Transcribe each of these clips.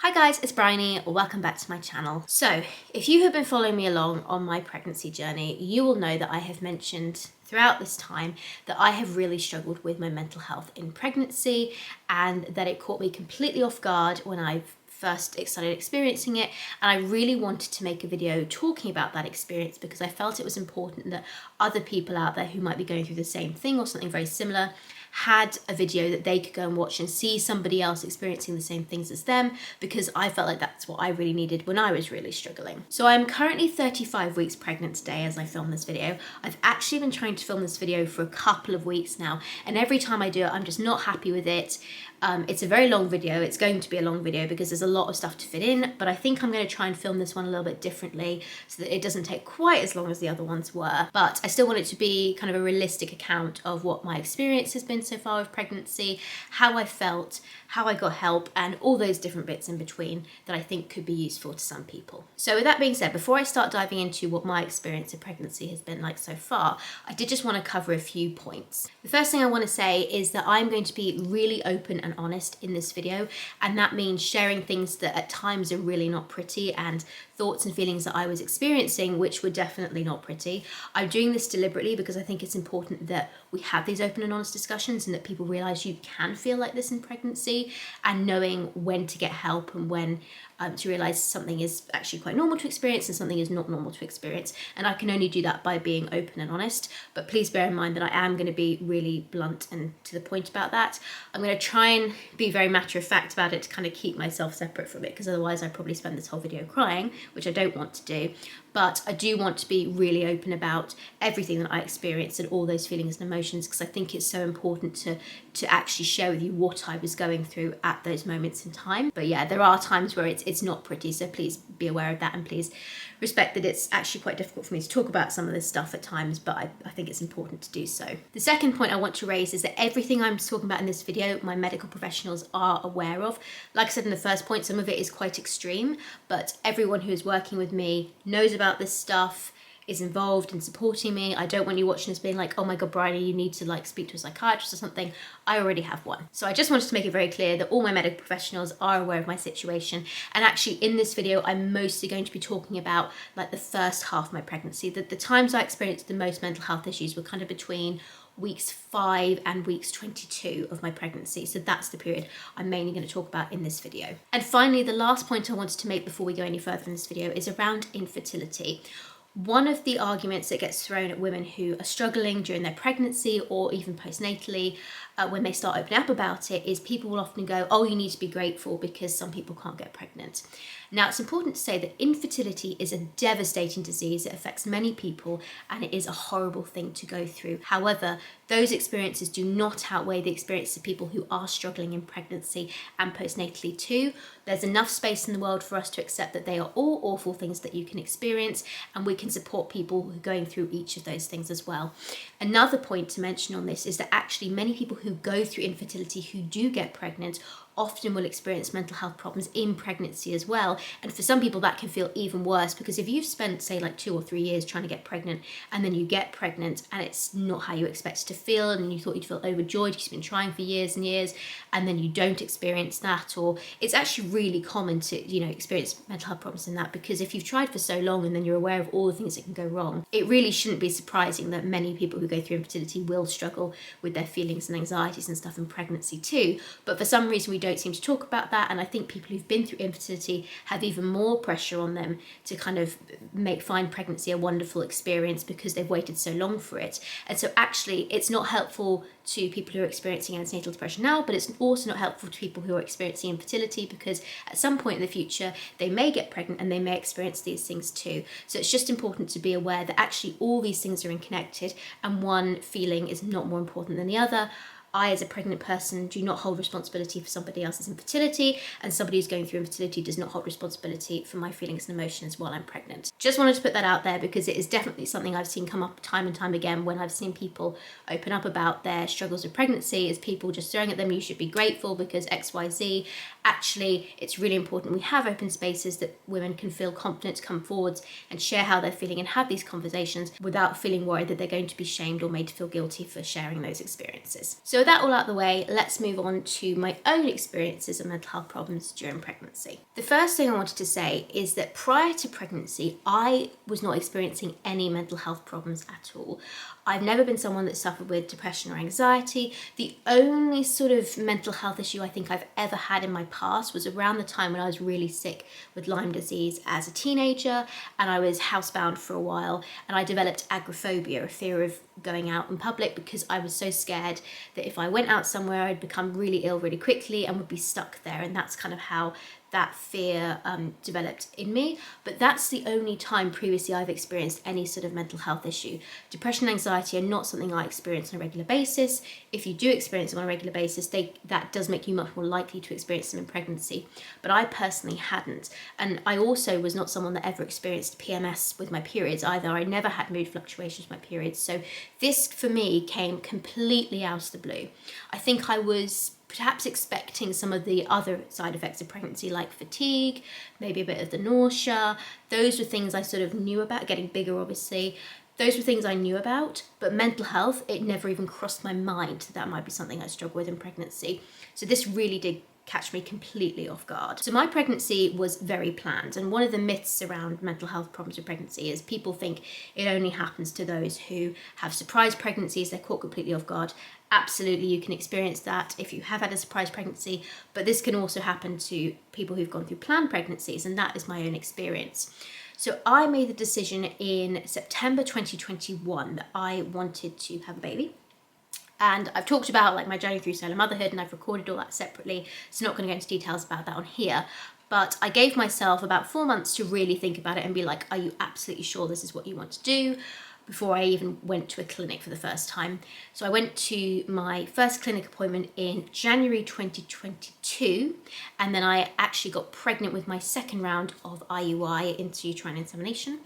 Hi guys, it's Bryony. Welcome back to my channel. So, if you have been following me along on my pregnancy journey, you will know that I have mentioned throughout this time that I have really struggled with my mental health in pregnancy and that it caught me completely off guard when I first started experiencing it, and I really wanted to make a video talking about that experience because I felt it was important that other people out there who might be going through the same thing or something very similar had a video that they could go and watch and see somebody else experiencing the same things as them, because I felt like that's what I really needed when I was really struggling. So I'm currently 35 weeks pregnant today as I film this video. I've actually been trying to film this video for a couple of weeks now, and every time I do it, I'm just not happy with it. It's a very long video. It's going to be a long video because there's a lot of stuff to fit in, but I think I'm going to try and film this one a little bit differently so that it doesn't take quite as long as the other ones were. But I still want it to be kind of a realistic account of what my experience has been so far with pregnancy, how I felt, how I got help, and all those different bits in between that I think could be useful to some people. So with that being said, before I start diving into what my experience of pregnancy has been like so far, I did just want to cover a few points. The first thing I want to say is that I'm going to be really open and honest in this video, and that means sharing things that at times are really not pretty and thoughts and feelings that I was experiencing which were definitely not pretty. I'm doing this deliberately because I think it's important that we have these open and honest discussions and that people realize you can feel like this in pregnancy, and knowing when to get help and when to realize something is actually quite normal to experience and something is not normal to experience. And I can only do that by being open and honest, but please bear in mind that I am going to be really blunt and to the point about that. I'm going to try and be very matter of fact about it to kind of keep myself separate from it, because otherwise I'd probably spend this whole video crying, which I don't want to do. But I do want to be really open about everything that I experienced and all those feelings and emotions, because I think it's so important to actually share with you what I was going through at those moments in time. But yeah, there are times where it's not pretty, so please be aware of that, and please respect that it's actually quite difficult for me to talk about some of this stuff at times, but I think it's important to do so. The second point I want to raise is that everything I'm talking about in this video, my medical professionals are aware of. Like I said in the first point, some of it is quite extreme, but everyone who is working with me knows about this stuff, is involved in supporting me. I don't want you watching this being like, oh my god, Bryony, you need to speak to a psychiatrist or something. I already have one. So I just wanted to make it very clear that all my medical professionals are aware of my situation. And actually in this video, I'm mostly going to be talking about the first half of my pregnancy. The times I experienced the most mental health issues were kind of between weeks 5 and weeks 22 of my pregnancy. So that's the period I'm mainly going to talk about in this video. And finally, the last point I wanted to make before we go any further in this video is around infertility. One of the arguments that gets thrown at women who are struggling during their pregnancy or even postnatally, when they start opening up about it, is people will often go, oh, you need to be grateful because some people can't get pregnant. Now, it's important to say that infertility is a devastating disease. It affects many people and it is a horrible thing to go through. However, those experiences do not outweigh the experiences of people who are struggling in pregnancy and postnatally too. There's enough space in the world for us to accept that they are all awful things that you can experience, and we can support people who are going through each of those things as well. Another point to mention on this is that actually many people who go through infertility who do get pregnant often will experience mental health problems in pregnancy as well. And for some people that can feel even worse, because if you've spent say 2 or 3 years trying to get pregnant and then you get pregnant and it's not how you expected to feel and you thought you'd feel overjoyed, you've been trying for years and years, and then you don't experience that, or it's actually really common to experience mental health problems in that, because if you've tried for so long and then you're aware of all the things that can go wrong, it really shouldn't be surprising that many people who go through infertility will struggle with their feelings and anxieties and stuff in pregnancy too. But for some reason we don't seem to talk about that, and I think people who've been through infertility have even more pressure on them to kind of find pregnancy a wonderful experience because they've waited so long for it. And so actually it's not helpful to people who are experiencing antenatal depression now, but it's also not helpful to people who are experiencing infertility, because at some point in the future they may get pregnant and they may experience these things too. So it's just important to be aware that actually all these things are interconnected and one feeling is not more important than the other. I, as a pregnant person, do not hold responsibility for somebody else's infertility, and somebody who's going through infertility does not hold responsibility for my feelings and emotions while I'm pregnant. Just wanted to put that out there because it is definitely something I've seen come up time and time again when I've seen people open up about their struggles with pregnancy, is people just throwing at them, you should be grateful because XYZ. Actually, it's really important we have open spaces that women can feel confident to come forwards and share how they're feeling and have these conversations without feeling worried that they're going to be shamed or made to feel guilty for sharing those experiences. So So with that all out of the way, let's move on to my own experiences of mental health problems during pregnancy. The first thing I wanted to say is that prior to pregnancy, I was not experiencing any mental health problems at all. I've never been someone that suffered with depression or anxiety. The only sort of mental health issue I think I've ever had in my past was around the time when I was really sick with Lyme disease as a teenager, and I was housebound for a while, and I developed agoraphobia, a fear of going out in public because I was so scared that if I went out somewhere I'd become really ill really quickly and would be stuck there, and that's kind of how that fear developed in me. But that's the only time previously I've experienced any sort of mental health issue. Depression and anxiety are not something I experience on a regular basis. If you do experience them on a regular basis, that does make you much more likely to experience them in pregnancy. But I personally hadn't. And I also was not someone that ever experienced PMS with my periods either. I never had mood fluctuations with my periods. So this for me came completely out of the blue. I think I was perhaps expecting some of the other side effects of pregnancy, like fatigue, maybe a bit of the nausea. Those were things I sort of knew about, getting bigger obviously. Those were things I knew about, but mental health, it never even crossed my mind that might be something I struggle with in pregnancy. So this really did catch me completely off guard. So my pregnancy was very planned, and one of the myths around mental health problems with pregnancy is people think it only happens to those who have surprise pregnancies, they're caught completely off guard. Absolutely, you can experience that if you have had a surprise pregnancy, but this can also happen to people who've gone through planned pregnancies, and that is my own experience. So I made the decision in September 2021 that I wanted to have a baby. And I've talked about like my journey through solo motherhood, and I've recorded all that separately, so not going to go into details about that on here. But I gave myself about 4 months to really think about it and be like, are you absolutely sure this is what you want to do? Before I even went to a clinic for the first time. So I went to my first clinic appointment in January 2022, and then I actually got pregnant with my second round of IUI, intrauterine insemination,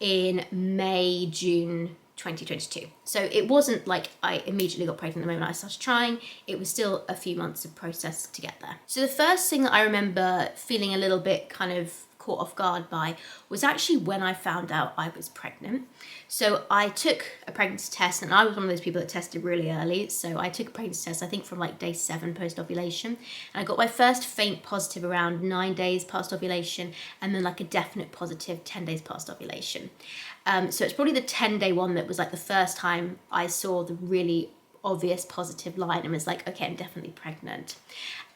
in May, June 2022. So it wasn't like I immediately got pregnant the moment I started trying. It was still a few months of process to get there. So the first thing that I remember feeling a little bit kind of caught off guard by was actually when I found out I was pregnant. So I took a pregnancy test, and I was one of those people that tested really early. So I took a pregnancy test, I think from like day 7 post-ovulation, and I got my first faint positive around 9 days past ovulation, and then like a definite positive 10 days past ovulation. So it's probably the 10-day one that was like the first time I saw the really obvious positive line and was like, okay, I'm definitely pregnant.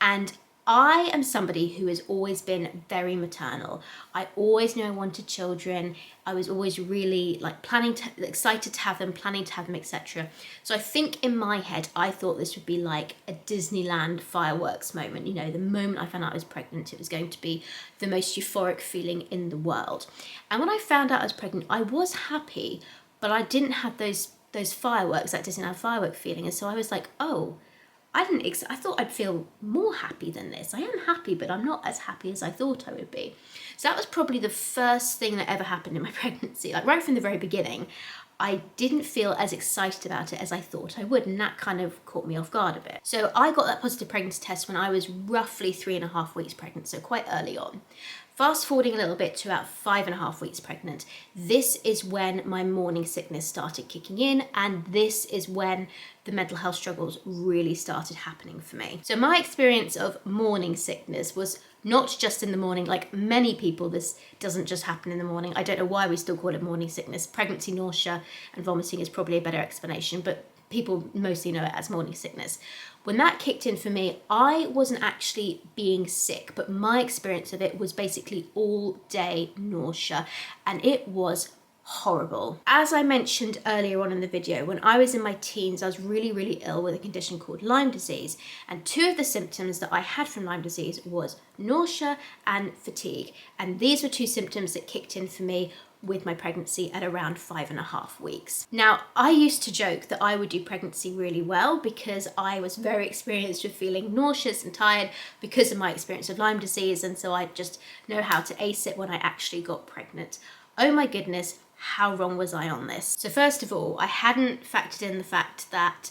And I am somebody who has always been very maternal. I always knew I wanted children. I was always really like excited to have them, planning to have them, etc. So I think in my head, I thought this would be like a Disneyland fireworks moment. You know, the moment I found out I was pregnant, it was going to be the most euphoric feeling in the world. And when I found out I was pregnant, I was happy, but I didn't have those fireworks, that Disneyland firework feeling. And so I was like, oh, I thought I'd feel more happy than this. I am happy, but I'm not as happy as I thought I would be. So that was probably the first thing that ever happened in my pregnancy. Like right from the very beginning, I didn't feel as excited about it as I thought I would, and that kind of caught me off guard a bit. So I got that positive pregnancy test when I was roughly 3.5 weeks pregnant, so quite early on. Fast forwarding a little bit to about 5.5 weeks pregnant, this is when my morning sickness started kicking in, and this is when the mental health struggles really started happening for me. So my experience of morning sickness was not just in the morning. Like many people, this doesn't just happen in the morning. I don't know why we still call it morning sickness. Pregnancy nausea and vomiting is probably a better explanation, but people mostly know it as morning sickness. When that kicked in for me, I wasn't actually being sick, but my experience of it was basically all day nausea, and it was horrible. As I mentioned earlier on in the video, when I was in my teens, I was really, really ill with a condition called Lyme disease, and 2 of the symptoms that I had from Lyme disease was nausea and fatigue, and these were 2 symptoms that kicked in for me with my pregnancy at around 5.5 weeks. Now, I used to joke that I would do pregnancy really well because I was very experienced with feeling nauseous and tired because of my experience of Lyme disease, and so I just know how to ace it when I actually got pregnant. Oh my goodness, how wrong was I on this? So first of all, I hadn't factored in the fact that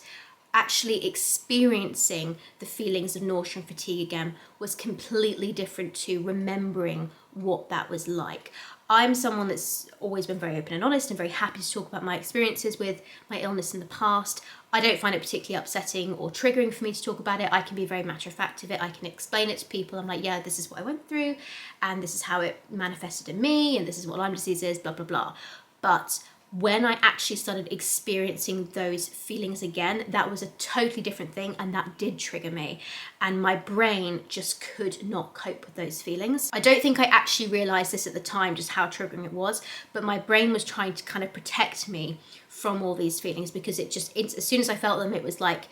actually experiencing the feelings of nausea and fatigue again was completely different to remembering what that was like. I'm someone that's always been very open and honest and very happy to talk about my experiences with my illness in the past. I don't find it particularly upsetting or triggering for me to talk about it. I can be very matter of fact of it. I can explain it to people. I'm like, yeah, this is what I went through and this is how it manifested in me and this is what Lyme disease is, blah, blah, blah. But when I actually started experiencing those feelings again, that was a totally different thing, and that did trigger me. And my brain just could not cope with those feelings. I don't think I actually realized this at the time, just how triggering it was, but my brain was trying to kind of protect me from all these feelings, because as soon as I felt them, it was like,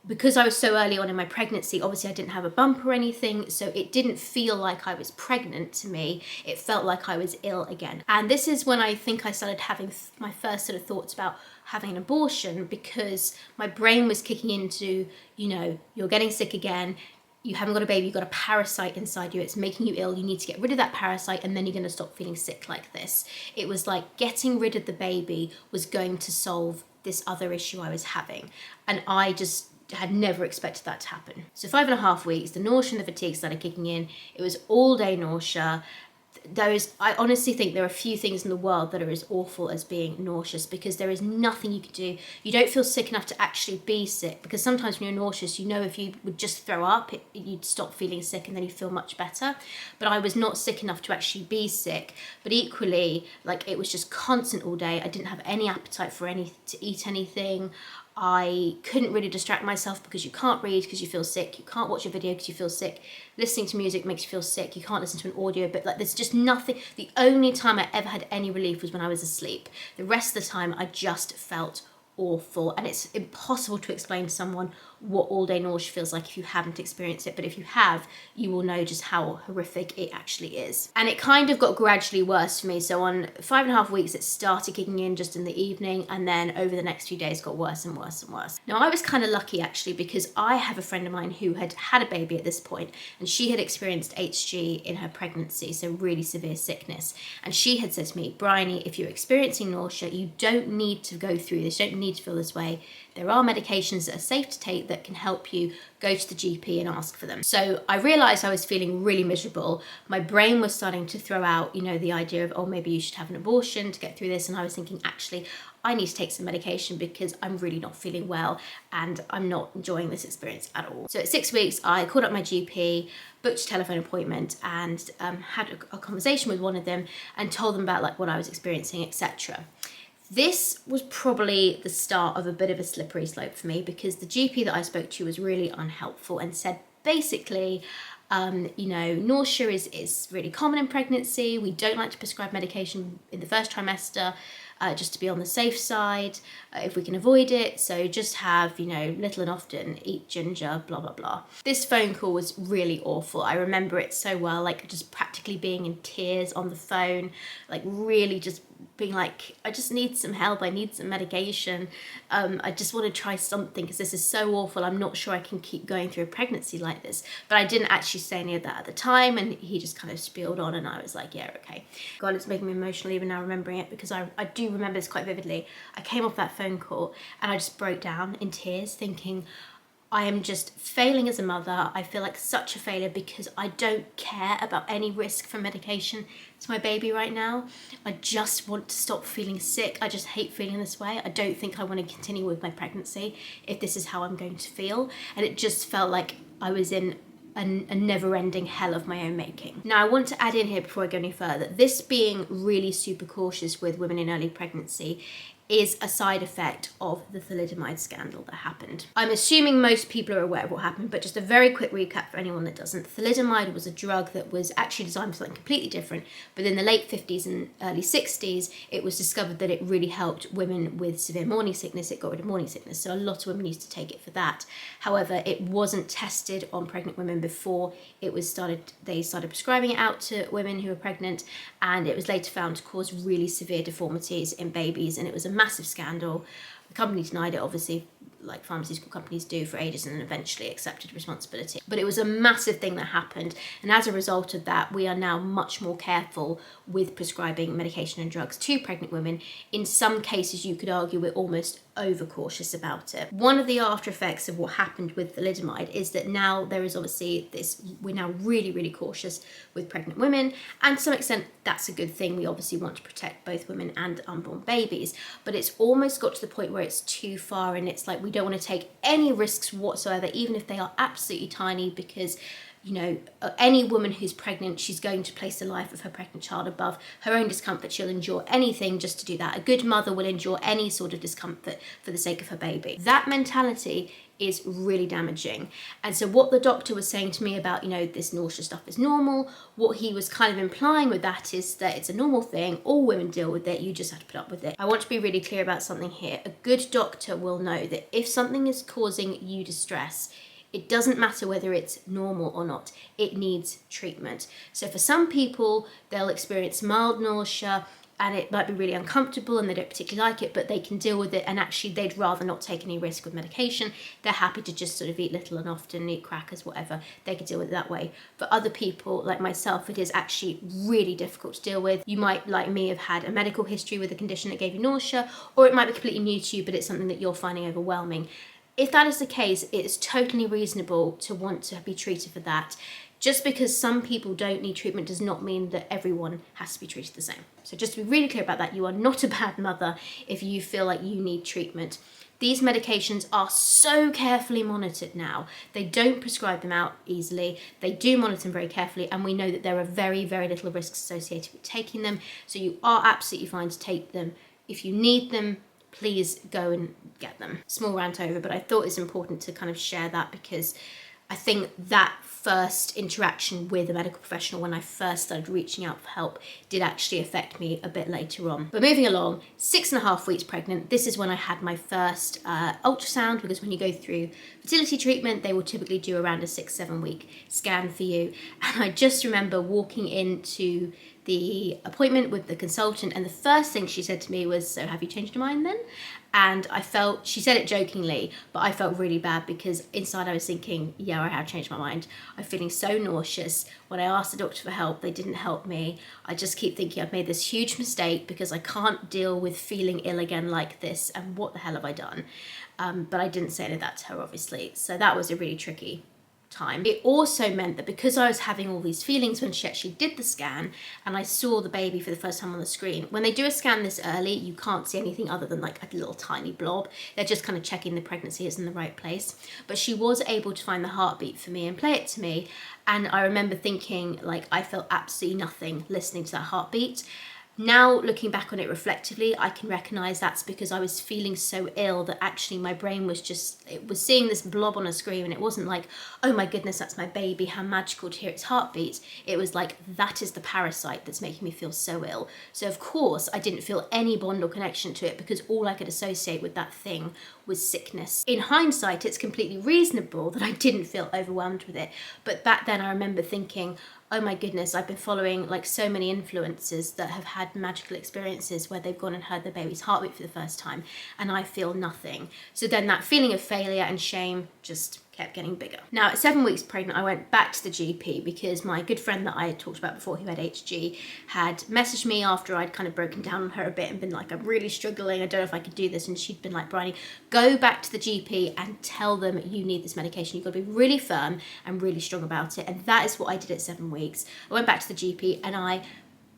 because I was so early on in my pregnancy, obviously I didn't have a bump or anything, so it didn't feel like I was pregnant to me. It felt like I was ill again. And this is when I think I started having my first sort of thoughts about having an abortion, because my brain was kicking into, you're getting sick again, you haven't got a baby, you've got a parasite inside you, it's making you ill, you need to get rid of that parasite and then you're going to stop feeling sick like this. It was like getting rid of the baby was going to solve this other issue I was having. And I just had never expected that to happen. So 5.5 weeks, the nausea and the fatigue started kicking in. It was all day nausea. I honestly think there are few things in the world that are as awful as being nauseous, because there is nothing you can do. You don't feel sick enough to actually be sick, because sometimes when you're nauseous, if you would just throw up, you'd stop feeling sick and then you feel much better. But I was not sick enough to actually be sick. But equally, it was just constant all day. I didn't have any appetite to eat anything. I couldn't really distract myself, because you can't read because you feel sick. You can't watch a video because you feel sick. Listening to music makes you feel sick. You can't listen to an audio, but there's just nothing. The only time I ever had any relief was when I was asleep. The rest of the time I just felt awful, and it's impossible to explain to someone what all day nausea feels like if you haven't experienced it, but if you have, you will know just how horrific it actually is. And it kind of got gradually worse for me. So on 5.5 weeks it started kicking in just in the evening, and then over the next few days got worse and worse and worse. Now I was kind of lucky actually, because I have a friend of mine who had had a baby at this point, and she had experienced HG in her pregnancy, so really severe sickness, and she had said to me, Bryony, if you're experiencing nausea, you don't need to go through this, you don't need to feel this way. There are medications that are safe to take that can help you. Go to the GP and ask for them. So I realized I was feeling really miserable. My brain was starting to throw out, the idea of, oh, maybe you should have an abortion to get through this. And I was thinking, actually, I need to take some medication because I'm really not feeling well and I'm not enjoying this experience at all. So at 6 weeks, I called up my GP, booked a telephone appointment, and had a conversation with one of them and told them about what I was experiencing, etc. This was probably the start of a bit of a slippery slope for me, because the GP that I spoke to was really unhelpful and said basically, nausea is really common in pregnancy. We don't like to prescribe medication in the first trimester, just to be on the safe side, if we can avoid it. So just have, little and often, eat ginger, blah, blah, blah. This phone call was really awful. I remember it so well, just practically being in tears on the phone, really just being like, I just need some help, I need some medication, I just want to try something because this is so awful, I'm not sure I can keep going through a pregnancy like this. But I didn't actually say any of that at the time, and he just kind of spieled on, and I was like, yeah, okay. God, it's making me emotional even now remembering it, because I do remember this quite vividly. I came off that phone call and I just broke down in tears thinking, I am just failing as a mother. I feel like such a failure because I don't care about any risk from medication to my baby right now. I just want to stop feeling sick. I just hate feeling this way. I don't think I want to continue with my pregnancy if this is how I'm going to feel. And it just felt like I was in a never-ending hell of my own making. Now, I want to add in here before I go any further, this being really super cautious with women in early pregnancy is a side effect of the thalidomide scandal that happened. I'm assuming most people are aware of what happened, but just a very quick recap for anyone that doesn't. Thalidomide was a drug that was actually designed for something completely different, but in the late 50s and early 60s, it was discovered that it really helped women with severe morning sickness. It got rid of morning sickness, so a lot of women used to take it for that. However, it wasn't tested on pregnant women before they started prescribing it out to women who were pregnant, and it was later found to cause really severe deformities in babies, and it was a massive scandal. The company denied it, obviously, like pharmaceutical companies do for ages and then eventually accepted responsibility. But it was a massive thing that happened, and as a result of that, we are now much more careful with prescribing medication and drugs to pregnant women. In some cases, you could argue we're almost overcautious about it. One of the after effects of what happened with thalidomide is that now there is obviously this, we're now really, really cautious with pregnant women, and to some extent that's a good thing. We obviously want to protect both women and unborn babies, but it's almost got to the point where it's too far, and it's like we don't want to take any risks whatsoever, even if they are absolutely tiny, because you know, any woman who's pregnant, she's going to place the life of her pregnant child above her own discomfort. She'll endure anything just to do that. A good mother will endure any sort of discomfort for the sake of her baby. That mentality is really damaging. And so what the doctor was saying to me about, you know, this nausea stuff is normal, what he was kind of implying with that is that it's a normal thing, all women deal with it, you just have to put up with it. I want to be really clear about something here. A good doctor will know that if something is causing you distress, it doesn't matter whether it's normal or not, it needs treatment. So for some people, they'll experience mild nausea and it might be really uncomfortable and they don't particularly like it, but they can deal with it, and actually they'd rather not take any risk with medication. They're happy to just sort of eat little and often, eat crackers, whatever. They could deal with it that way. For other people, like myself, it is actually really difficult to deal with. You might, like me, have had a medical history with a condition that gave you nausea, or it might be completely new to you, but it's something that you're finding overwhelming. If that is the case, it is totally reasonable to want to be treated for that. Just because some people don't need treatment does not mean that everyone has to be treated the same. So just to be really clear about that, you are not a bad mother if you feel like you need treatment. These medications are so carefully monitored now. They don't prescribe them out easily. They do monitor them very carefully, and we know that there are very, very little risks associated with taking them. So you are absolutely fine to take them. If you need them, please go and get them. Small rant over, but I thought it's important to kind of share that, because I think that first interaction with a medical professional when I first started reaching out for help did actually affect me a bit later on. But moving along, 6.5 weeks pregnant, this is when I had my first ultrasound, because when you go through fertility treatment, they will typically do around a 6-7 week scan for you. And I just remember walking into the appointment with the consultant, and the first thing she said to me was, "So have you changed your mind then?" And I felt, she said it jokingly, but I felt really bad, because inside I was thinking, yeah, I have changed my mind. I'm feeling so nauseous. When I asked the doctor for help, they didn't help me. I just keep thinking I've made this huge mistake, because I can't deal with feeling ill again like this, and what the hell have I done? But I didn't say any of that to her, obviously. So that was a really tricky time. It also meant that because I was having all these feelings when she actually did the scan and I saw the baby for the first time on the screen, when they do a scan this early, you can't see anything other than like a little tiny blob. They're just kind of checking the pregnancy is in the right place. But she was able to find the heartbeat for me and play it to me. And I remember thinking, like, I felt absolutely nothing listening to that heartbeat. Now, looking back on it reflectively, I can recognise that's because I was feeling so ill that actually my brain was just, it was seeing this blob on a screen, and it wasn't like, oh my goodness, that's my baby, how magical to hear its heartbeat. It was like, that is the parasite that's making me feel so ill. So of course, I didn't feel any bond or connection to it, because all I could associate with that thing was sickness. In hindsight, it's completely reasonable that I didn't feel overwhelmed with it. But back then I remember thinking, oh my goodness, I've been following like so many influencers that have had magical experiences where they've gone and heard their baby's heartbeat for the first time, and I feel nothing. So then that feeling of failure and shame just kept getting bigger. Now at 7 weeks pregnant, I went back to the GP because my good friend that I had talked about before, who had HG, had messaged me after I'd kind of broken down on her a bit and been like, I'm really struggling, I don't know if I could do this. And she'd been like, Bryony, go back to the GP and tell them you need this medication. You've got to be really firm and really strong about it. And that is what I did at 7 weeks. I went back to the GP and I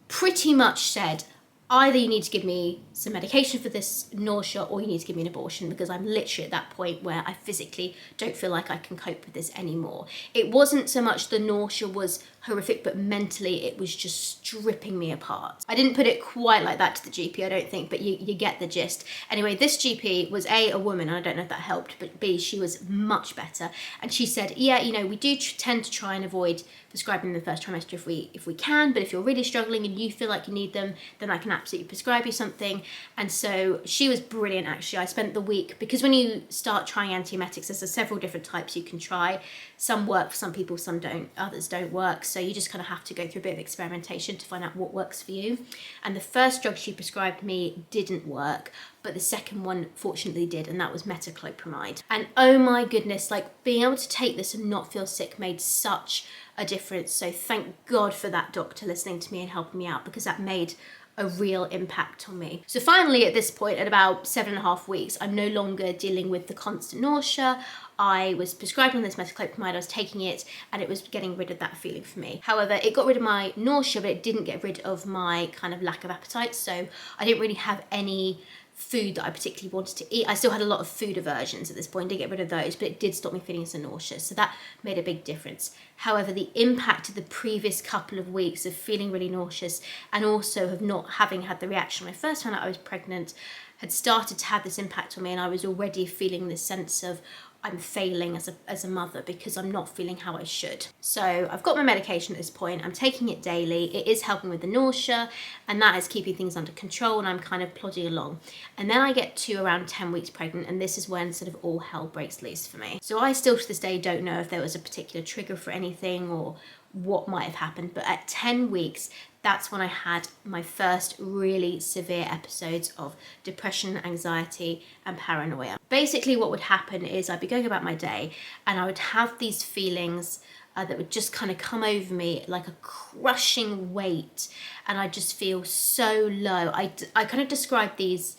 pretty much said, either you need to give me some medication for this nausea or you need to give me an abortion, because I'm literally at that point where I physically don't feel like I can cope with this anymore. It wasn't so much the nausea was horrific, but mentally it was just stripping me apart. I didn't put it quite like that to the GP, I don't think, but you get the gist. Anyway, this GP was a woman, and I don't know if that helped, but B, she was much better. And she said, yeah, you know, we do tend to try and avoid prescribing in the first trimester if we can, but if you're really struggling and you feel like you need them, then I can absolutely prescribe you something. And so she was brilliant, actually. I spent the week, because when you start trying antiemetics, there's several different types you can try. Some work for some people, some don't, others don't work. So So you just kind of have to go through a bit of experimentation to find out what works for you. And the first drug she prescribed me didn't work, but the second one fortunately did, and that was metoclopramide. And oh my goodness, like being able to take this and not feel sick made such a difference. So thank God for that doctor listening to me and helping me out, because that made a real impact on me. So finally, at this point, at about 7.5 weeks, I'm no longer dealing with the constant nausea. I was prescribed on this metoclopramide, I was taking it, and it was getting rid of that feeling for me. However, it got rid of my nausea, but it didn't get rid of my kind of lack of appetite. So I didn't really have any food that I particularly wanted to eat. I still had a lot of food aversions at this point, didn't get rid of those, but it did stop me feeling so nauseous. So that made a big difference. However, the impact of the previous couple of weeks of feeling really nauseous, and also of not having had the reaction when I first found out I was pregnant, had started to have this impact on me, and I was already feeling this sense of I'm failing as a mother because I'm not feeling how I should. So I've got my medication at this point, I'm taking it daily, it is helping with the nausea, and that is keeping things under control, and I'm kind of plodding along. And then I get to around 10 weeks pregnant, and this is when sort of all hell breaks loose for me. So I still to this day don't know if there was a particular trigger for anything or what might have happened, but at 10 weeks, that's when I had my first really severe episodes of depression, anxiety, and paranoia. Basically, what would happen is I'd be going about my day and I would have these feelings that would just kind of come over me like a crushing weight, and I'd just feel so low. I kind of describe these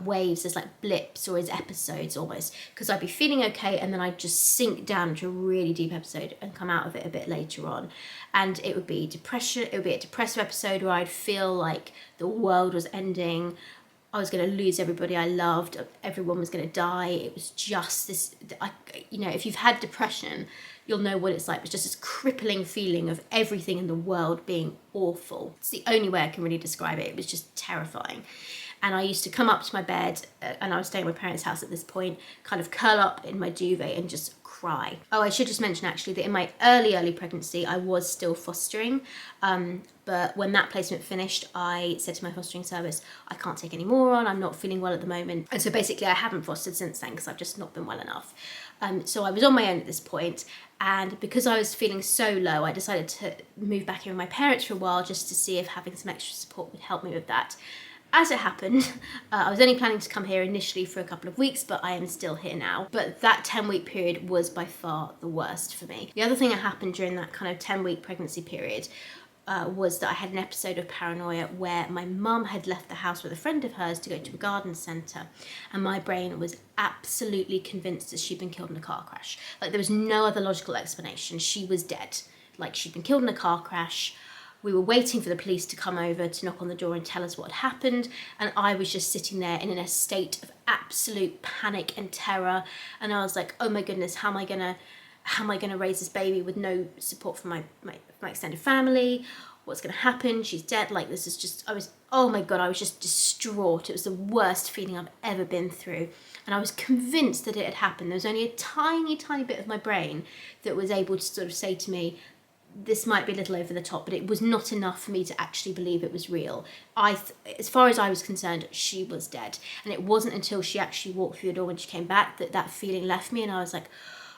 waves as like blips or as episodes almost, because I'd be feeling okay and then I'd just sink down into a really deep episode and come out of it a bit later on. And it would be depression, it would be a depressive episode where I'd feel like the world was ending, I was going to lose everybody I loved, everyone was going to die. It was just this, if you've had depression, you'll know what it's like. It's just this crippling feeling of everything in the world being awful. It's the only way I can really describe it. It was just terrifying. And I used to come up to my bed, and I was staying at my parents' house at this point, kind of curl up in my duvet and just cry. Oh, I should just mention actually that in my early pregnancy, I was still fostering. But when that placement finished, I said to my fostering service, I can't take any more on, I'm not feeling well at the moment. And so basically I haven't fostered since then because I've just not been well enough. So I was on my own at this point, and because I was feeling so low, I decided to move back in with my parents for a while just to see if having some extra support would help me with that. As it happened, I was only planning to come here initially for a couple of weeks, but I am still here now. But that 10-week period was by far the worst for me. The other thing that happened during that kind of 10-week pregnancy period was that I had an episode of paranoia where my mum had left the house with a friend of hers to go to a garden centre, and my brain was absolutely convinced that she'd been killed in a car crash. Like, there was no other logical explanation. She was dead. Like, she'd been killed in a car crash. We were waiting for the police to come over to knock on the door and tell us what had happened, and I was just sitting there in a state of absolute panic and terror, and I was like, oh my goodness, how am I gonna raise this baby with no support from my extended family? What's gonna happen? She's dead. Like, this is just, oh my God, I was just distraught. It was the worst feeling I've ever been through, and I was convinced that it had happened. There was only a tiny bit of my brain that was able to sort of say to me, this might be a little over the top, but it was not enough for me to actually believe it was real. As far as I was concerned, she was dead. And it wasn't until she actually walked through the door when she came back that feeling left me, and I was like,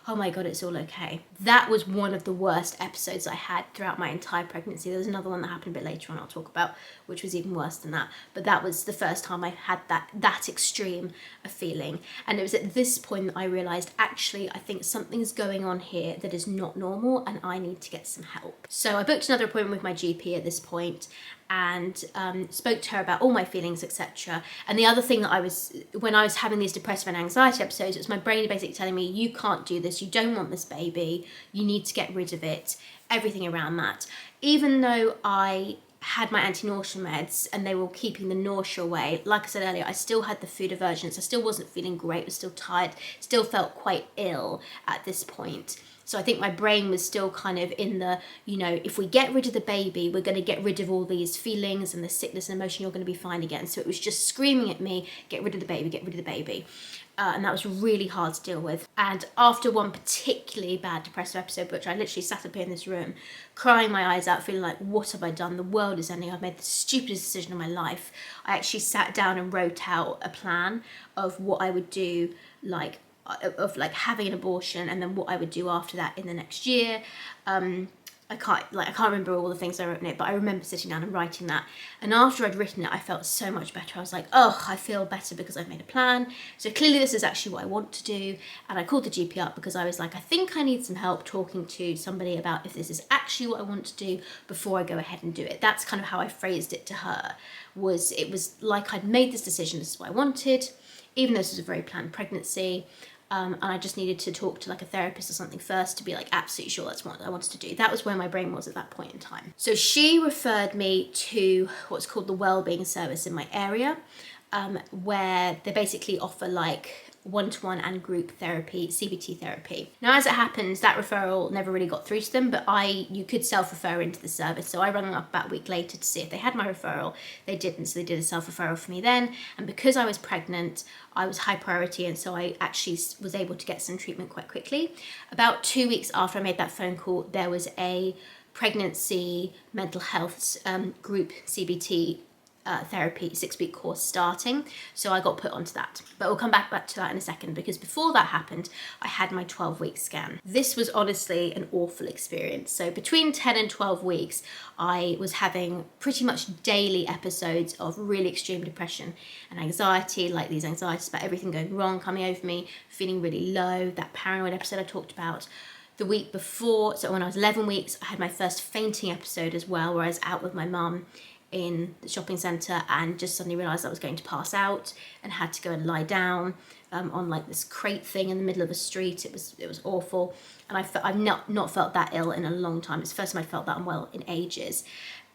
oh my God, it's all okay. That was one of the worst episodes I had throughout my entire pregnancy. There was another one that happened a bit later on I'll talk about, which was even worse than that. But that was the first time I had that extreme a feeling. And it was at this point that I realised, actually, I think something's going on here that is not normal, and I need to get some help. So I booked another appointment with my GP at this point, and spoke to her about all my feelings, etc. And the other thing that when I was having these depressive and anxiety episodes, it was my brain basically telling me, you can't do this, you don't want this baby, you need to get rid of it, everything around that. Even though I had my anti-nausea meds and they were keeping the nausea away, like I said earlier, I still had the food aversions, I still wasn't feeling great, was still tired, still felt quite ill at this point. So I think my brain was still kind of in the, if we get rid of the baby, we're going to get rid of all these feelings and the sickness and emotion, you're going to be fine again. So it was just screaming at me, get rid of the baby, get rid of the baby. And that was really hard to deal with. And after one particularly bad depressive episode, which I literally sat up here in this room, crying my eyes out, feeling like, what have I done? The world is ending. I've made the stupidest decision of my life. I actually sat down and wrote out a plan of what I would do, like, of like having an abortion and then what I would do after that in the next year. I can't remember all the things I wrote in it, but I remember sitting down and writing that. And after I'd written it, I felt so much better. I was like, oh, I feel better because I've made a plan. So clearly this is actually what I want to do. And I called the GP up because I was like, I think I need some help talking to somebody about if this is actually what I want to do before I go ahead and do it. That's kind of how I phrased it to her. It was like I'd made this decision, this is what I wanted, even though this was a very planned pregnancy. And I just needed to talk to like a therapist or something first to be like absolutely sure that's what I wanted to do. That was where my brain was at that point in time. So she referred me to what's called the Wellbeing Service in my area, where they basically offer like one-to-one and group therapy, CBT therapy. Now, as it happens, that referral never really got through to them, but you could self-refer into the service. So I rang them up about a week later to see if they had my referral. They didn't, so they did a self-referral for me then. And because I was pregnant, I was high priority, and so I actually was able to get some treatment quite quickly. About 2 weeks after I made that phone call, there was a pregnancy mental health group CBT therapy 6-week course starting, so I got put onto that. But we'll come back to that in a second, because before that happened, I had my 12-week scan. This was honestly an awful experience. So between 10 and 12 weeks, I was having pretty much daily episodes of really extreme depression and anxiety, like these anxieties about everything going wrong coming over me, feeling really low, that paranoid episode I talked about. The week before, so when I was 11 weeks, I had my first fainting episode as well, where I was out with my mum in the shopping centre and just suddenly realised I was going to pass out and had to go and lie down on like this crate thing in the middle of a street. It was awful, and I've not felt that ill in a long time. It's the first time I felt that unwell in ages,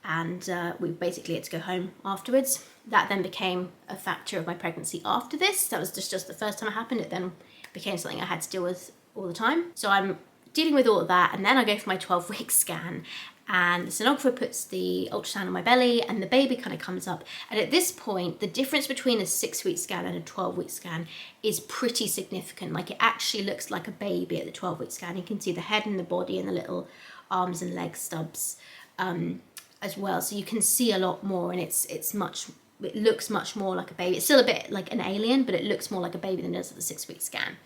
and we basically had to go home afterwards. That then became a factor of my pregnancy after this. That was just the first time it happened. It then became something I had to deal with all the time. So I'm dealing with all of that, and then I go for my 12-week scan, and the sonographer puts the ultrasound on my belly and the baby kind of comes up. And at this point, the difference between a 6-week scan and a 12-week scan is pretty significant. Like, it actually looks like a baby at the 12-week scan. You can see the head and the body and the little arms and leg stubs as well. So you can see a lot more, and it looks much more like a baby. It's still a bit like an alien, but it looks more like a baby than it does at the 6-week scan.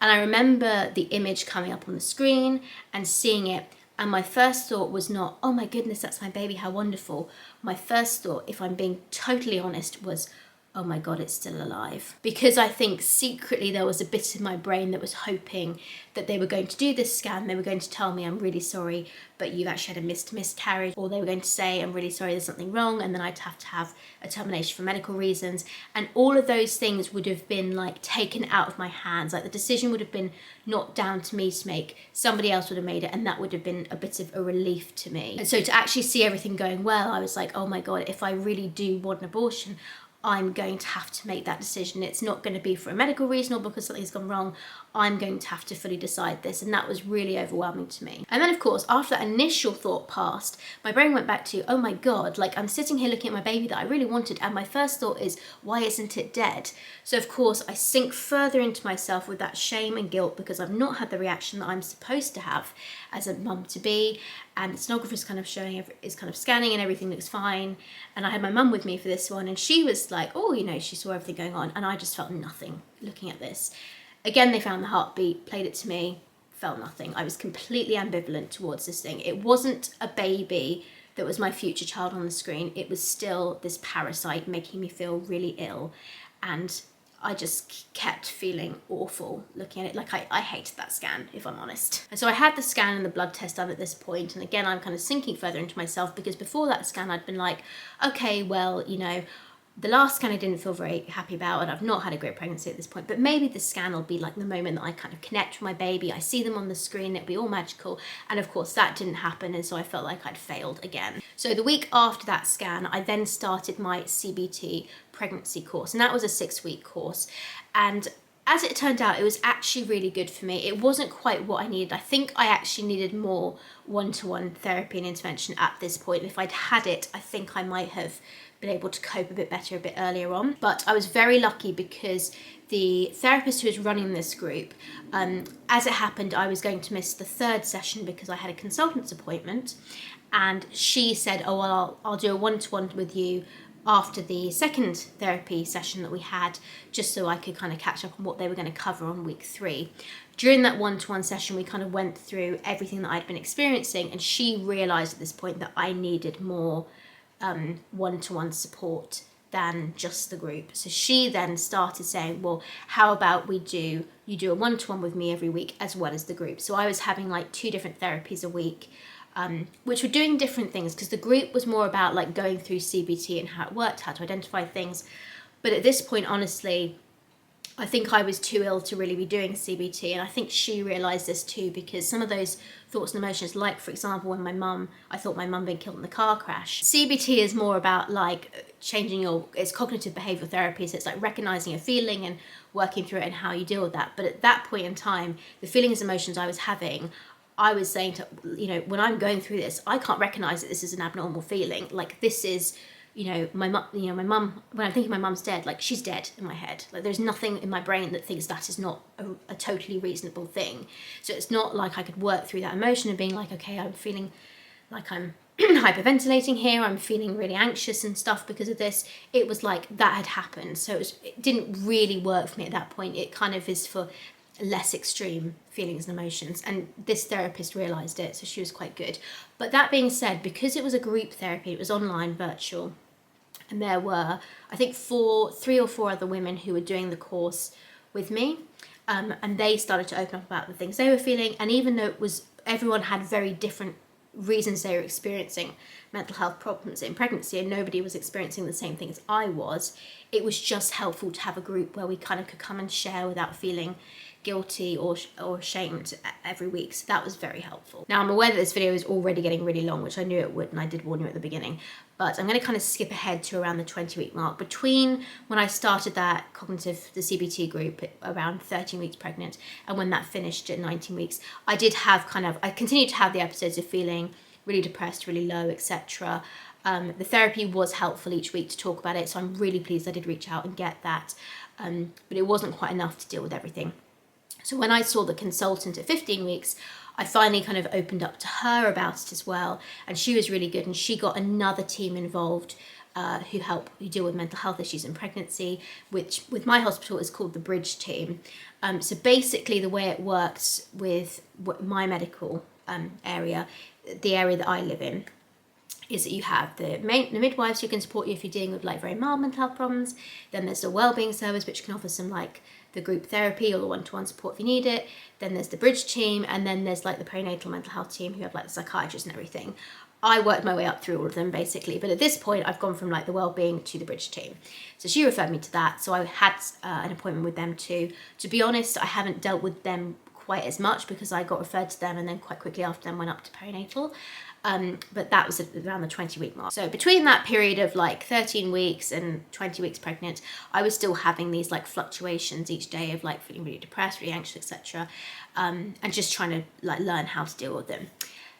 And I remember the image coming up on the screen and seeing it. And my first thought was not, oh my goodness, that's my baby, how wonderful. My first thought, if I'm being totally honest, was, oh my God, it's still alive. Because I think secretly there was a bit of my brain that was hoping that they were going to do this scan. They were going to tell me, I'm really sorry, but you've actually had a miscarriage. Or they were going to say, I'm really sorry, there's something wrong. And then I'd have to have a termination for medical reasons. And all of those things would have been like taken out of my hands. Like, the decision would have been not down to me to make. Somebody else would have made it. And that would have been a bit of a relief to me. And so to actually see everything going well, I was like, oh my God, if I really do want an abortion, I'm going to have to make that decision. It's not going to be for a medical reason or because something's gone wrong. I'm going to have to fully decide this. And that was really overwhelming to me. And then, of course, after that initial thought passed, my brain went back to, oh my God, like, I'm sitting here looking at my baby that I really wanted. And my first thought is, why isn't it dead? So, of course, I sink further into myself with that shame and guilt because I've not had the reaction that I'm supposed to have as a mum to be. And the sonographer's kind of is kind of scanning and everything looks fine. And I had my mum with me for this one, and she was like, oh, she saw everything going on. And I just felt nothing looking at this. Again, they found the heartbeat, played it to me, felt nothing. I was completely ambivalent towards this thing. It wasn't a baby that was my future child on the screen. It was still this parasite making me feel really ill. And I just kept feeling awful looking at it. Like, I hated that scan, if I'm honest. And so I had the scan and the blood test done at this point. And again, I'm kind of sinking further into myself because before that scan, I'd been like, okay, well, the last scan I didn't feel very happy about, and I've not had a great pregnancy at this point, but maybe the scan will be like the moment that I kind of connect with my baby. I see them on the screen, it'll be all magical. And of course that didn't happen, and so I felt like I'd failed again. So the week after that scan, I then started my CBT pregnancy course, and that was a 6-week course. And as it turned out, it was actually really good for me. It wasn't quite what I needed. I think I actually needed more one-to-one therapy and intervention at this point. If I'd had it, I think I might have been able to cope a bit better a bit earlier on. But I was very lucky because the therapist who was running this group, as it happened, I was going to miss the 3rd session because I had a consultant's appointment, and she said, oh, well, I'll do a one-to-one with you after the second therapy session that we had, just so I could kind of catch up on what they were going to cover on week 3. During that one-to-one session, we kind of went through everything that I'd been experiencing, and she realised at this point that I needed more one-to-one support than just the group. So she then started saying, well, how about you do a one-to-one with me every week as well as the group. So I was having like 2 different therapies a week, which were doing different things, because the group was more about like going through CBT and how it worked, how to identify things. But at this point, honestly, I think I was too ill to really be doing CBT, and I think she realised this too, because some of those thoughts and emotions, like for example when I thought my mum been killed in the car crash. CBT is more about like changing it's cognitive behavioural therapy, so it's like recognising a feeling and working through it and how you deal with that. But at that point in time, the feelings and emotions I was having, I was saying to, when I'm going through this, I can't recognise that this is an abnormal feeling. Like this is, my mum, when I'm thinking my mum's dead, like she's dead in my head. Like there's nothing in my brain that thinks that is not a totally reasonable thing. So it's not like I could work through that emotion and being like, okay, I'm feeling like I'm hyperventilating here, I'm feeling really anxious and stuff because of this. It was like that had happened. So it didn't really work for me at that point. It kind of is for less extreme feelings and emotions, and this therapist realised it, so she was quite good. But that being said, because it was a group therapy, it was online, virtual, and there were, I think, 3 or 4 other women who were doing the course with me, and they started to open up about the things they were feeling. And even though everyone had very different reasons they were experiencing mental health problems in pregnancy, and nobody was experiencing the same thing as I was, it was just helpful to have a group where we kind of could come and share without feeling guilty or ashamed every week. So that was very helpful. Now I'm aware that this video is already getting really long, which I knew it would, and I did warn you at the beginning, but I'm going to kind of skip ahead to around the 20-week mark. Between when I started the CBT group around 13 weeks pregnant, and when that finished at 19 weeks, I continued to have the episodes of feeling really depressed, really low, etc. The therapy was helpful each week to talk about it, so I'm really pleased I did reach out and get that, but it wasn't quite enough to deal with everything. So when I saw the consultant at 15 weeks, I finally kind of opened up to her about it as well, and she was really good, and she got another team involved who deal with mental health issues in pregnancy, which with my hospital is called the Bridge team. So basically the way it works with my medical area, the area that I live in, is that you have the midwives who can support you if you're dealing with like very mild mental health problems. Then there's the wellbeing service, which can offer some like the group therapy or the one-to-one support if you need it. Then there's the Bridge team, and then there's like the perinatal mental health team who have like the psychiatrists and everything. I worked my way up through all of them basically, but at this point I've gone from like the wellbeing to the Bridge team. So she referred me to that, so I had an appointment with them too. To be honest, I haven't dealt with them quite as much because I got referred to them and then quite quickly after them went up to perinatal. But that was around the 20-week mark. So between that period of like 13 weeks and 20 weeks pregnant, I was still having these like fluctuations each day of like feeling really depressed, really anxious, etc. And just trying to like learn how to deal with them.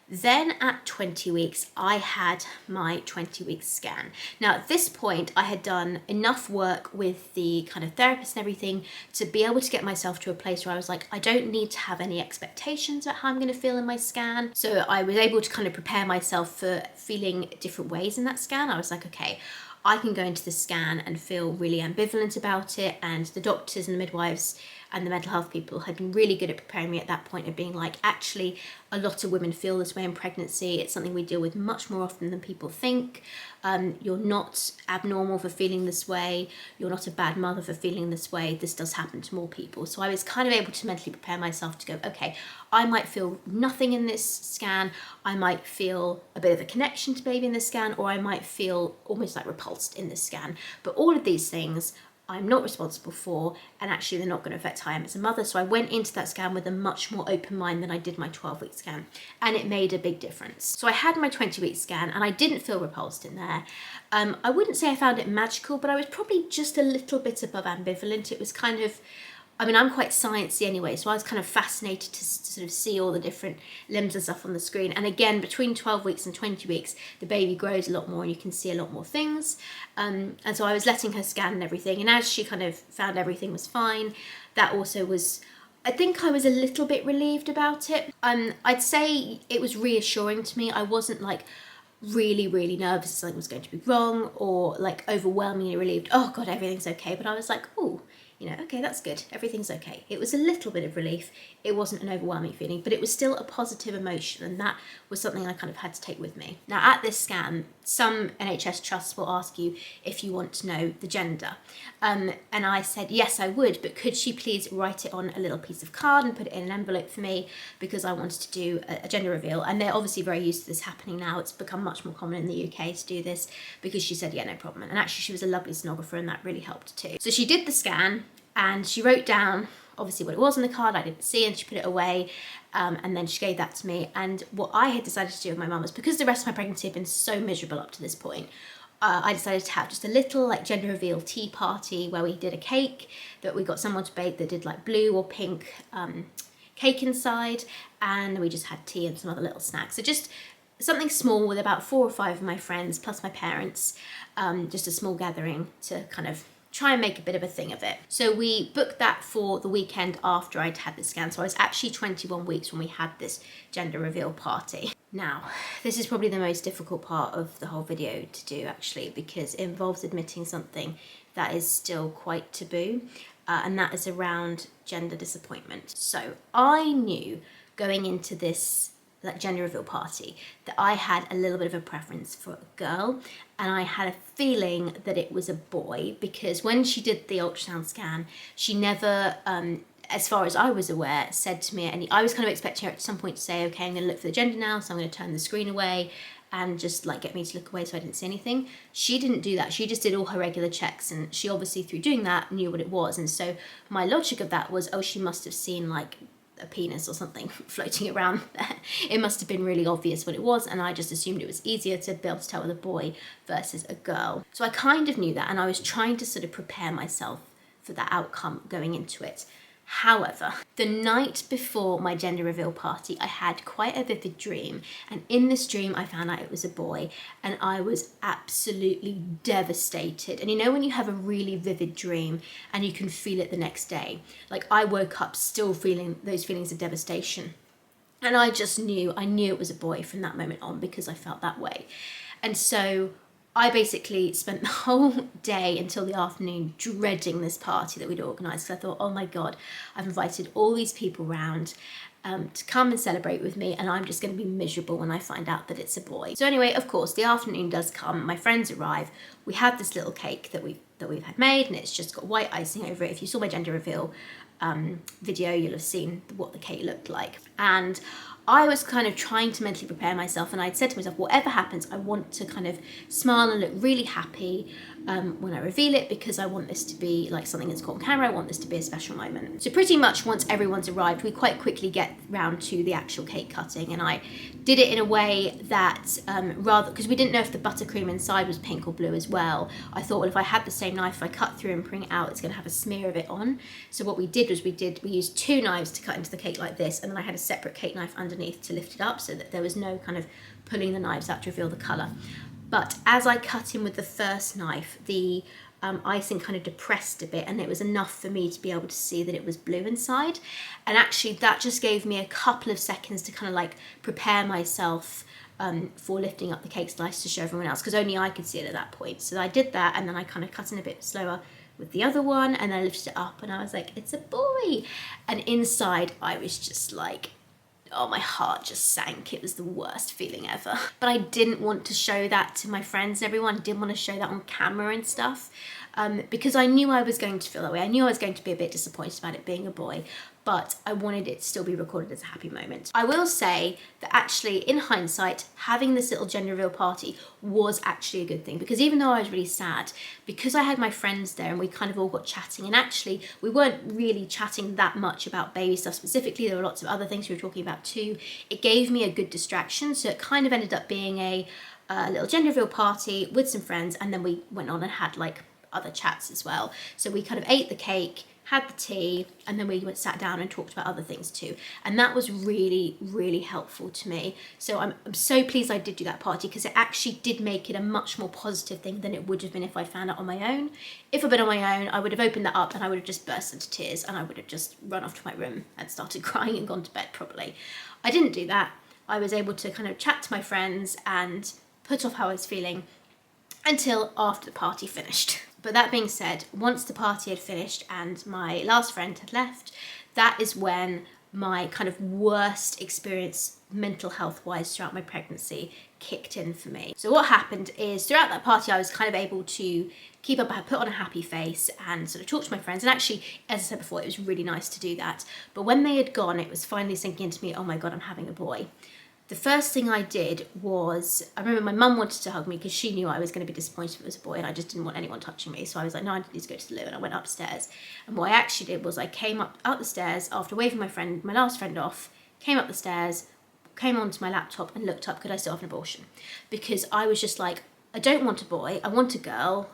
Then at 20 weeks, I had my 20-week scan. Now at this point, I had done enough work with the kind of therapist and everything to be able to get myself to a place where I was like, I don't need to have any expectations about how I'm going to feel in my scan. So I was able to kind of prepare myself for feeling different ways in that scan. I was like, okay, I can go into the scan and feel really ambivalent about it, and the doctors and the midwives and the mental health people had been really good at preparing me at that point of being like, actually, a lot of women feel this way in pregnancy. It's something we deal with much more often than people think. You're not abnormal for feeling this way. You're not a bad mother for feeling this way. This does happen to more people. So I was kind of able to mentally prepare myself to go, okay, I might feel nothing in this scan. I might feel a bit of a connection to baby in this scan, or I might feel almost like repulsed in this scan. But all of these things I'm not responsible for, and actually they're not going to affect how I am as a mother. So I went into that scan with a much more open mind than I did my 12-week scan, and it made a big difference. So I had my 20-week scan and I didn't feel repulsed in there. I wouldn't say I found it magical, but I was probably just a little bit above ambivalent. It was kind of, I mean, I'm quite sciencey anyway, so I was kind of fascinated to sort of see all the different limbs and stuff on the screen. And again, between 12 weeks and 20 weeks, the baby grows a lot more and you can see a lot more things. And so I was letting her scan and everything. And as she kind of found everything was fine, that also was, I think I was a little bit relieved about it. I'd say it was reassuring to me. I wasn't like really, really nervous something was going to be wrong, or like overwhelmingly relieved, oh God, everything's okay. But I was like, oh, you know, okay, that's good. Everything's okay. It was a little bit of relief. It wasn't an overwhelming feeling, but it was still a positive emotion. And that was something I kind of had to take with me. Now, at this scan, some NHS trusts will ask you if you want to know the gender. And I said, yes, I would, but could she please write it on a little piece of card and put it in an envelope for me, because I wanted to do a gender reveal. And they're obviously very used to this happening now. It's become much more common in the UK to do this, because she said, yeah, no problem. And actually she was a lovely sonographer, and that really helped too. So she did the scan, and she wrote down obviously what it was on the card. I didn't see, and she put it away, and then she gave that to me. And what I had decided to do with my mum was, because the rest of my pregnancy had been so miserable up to this point, I decided to have just a little like gender reveal tea party, where we did a cake that we got someone to bake that did like blue or pink cake inside, and we just had tea and some other little snacks. So just something small with about 4 or 5 of my friends plus my parents, just a small gathering to kind of try and make a bit of a thing of it. So we booked that for the weekend after I'd had the scan. So I was actually 21 weeks when we had this gender reveal party. Now, this is probably the most difficult part of the whole video to do actually, because it involves admitting something that is still quite taboo, and that is around gender disappointment. So I knew going into this like gender reveal party that I had a little bit of a preference for a girl, and I had a feeling that it was a boy, because when she did the ultrasound scan, she never, as far as I was aware, said to me, and I was kind of expecting her at some point to say, okay, I'm going to look for the gender now, so I'm going to turn the screen away and just like get me to look away so I didn't see anything. She didn't do that. She just did all her regular checks, and she obviously through doing that knew what it was. And so my logic of that was, oh, she must have seen like a penis or something floating around there. It must have been really obvious what it was, and I just assumed it was easier to be able to tell with a boy versus a girl. So I kind of knew that, and I was trying to sort of prepare myself for that outcome going into it. However, the night before my gender reveal party, I had quite a vivid dream, and in this dream I found out it was a boy, and I was absolutely devastated. And you know when you have a really vivid dream and you can feel it the next day? Like I woke up still feeling those feelings of devastation, and I just knew it was a boy from that moment on, because I felt that way. And so I basically spent the whole day until the afternoon dreading this party that we'd organised, because I thought, oh my God, I've invited all these people round to come and celebrate with me, and I'm just going to be miserable when I find out that it's a boy. So anyway, of course, the afternoon does come. My friends arrive. We have this little cake that we've had made, and it's just got white icing over it. If you saw my gender reveal video, you'll have seen what the cake looked like. And I was kind of trying to mentally prepare myself, and I'd said to myself, whatever happens, I want to kind of smile and look really happy when I reveal it, because I want this to be like something that's caught on camera. I want this to be a special moment. So pretty much once everyone's arrived, we quite quickly get round to the actual cake cutting, and I did it in a way that rather, because we didn't know if the buttercream inside was pink or blue as well, I thought, well, if I had the same knife, if I cut through and bring it out, it's going to have a smear of it on. So what we did was we used 2 knives to cut into the cake like this, and then I had a separate cake knife underneath to lift it up, so that there was no kind of pulling the knives out to reveal the colour. But as I cut in with the first knife, the icing kind of depressed a bit, and it was enough for me to be able to see that it was blue inside. And actually that just gave me a couple of seconds to kind of like prepare myself for lifting up the cake slice to show everyone else, because only I could see it at that point. So I did that, and then I kind of cut in a bit slower with the other one, and I lifted it up, and I was like, it's a boy. And inside I was just like, oh, my heart just sank. It was the worst feeling ever. But I didn't want to show that to my friends and everyone. I didn't want to show that on camera and stuff, because I knew I was going to feel that way. I knew I was going to be a bit disappointed about it being a boy, but I wanted it to still be recorded as a happy moment. I will say that actually, in hindsight, having this little gender reveal party was actually a good thing, because even though I was really sad, because I had my friends there and we kind of all got chatting, and actually we weren't really chatting that much about baby stuff specifically, there were lots of other things we were talking about too, it gave me a good distraction. So it kind of ended up being a little gender reveal party with some friends, and then we went on and had like other chats as well. So we kind of ate the cake, had the tea, and then we sat down and talked about other things too. And that was really, really helpful to me. So I'm so pleased I did do that party, because it actually did make it a much more positive thing than it would have been if I found out on my own. If I'd been on my own, I would have opened that up and I would have just burst into tears, and I would have just run off to my room and started crying and gone to bed probably. I didn't do that. I was able to kind of chat to my friends, and put off how I was feeling until after the party finished. But that being said, once the party had finished and my last friend had left, that is when my kind of worst experience mental health wise throughout my pregnancy kicked in for me. So what happened is throughout that party I was kind of able to keep up, I put on a happy face and sort of talk to my friends, and actually, as I said before, it was really nice to do that. But when they had gone, it was finally sinking into me, oh my god, I'm having a boy. The first thing I did was, I remember my mum wanted to hug me because she knew I was going to be disappointed if it was a boy, and I just didn't want anyone touching me. So I was like, no, I need to go to the loo, and I went upstairs. And what I actually did was I came up out the stairs after waving my last friend off, came up the stairs, came onto my laptop and looked up, could I still have an abortion? Because I was just like, I don't want a boy, I want a girl,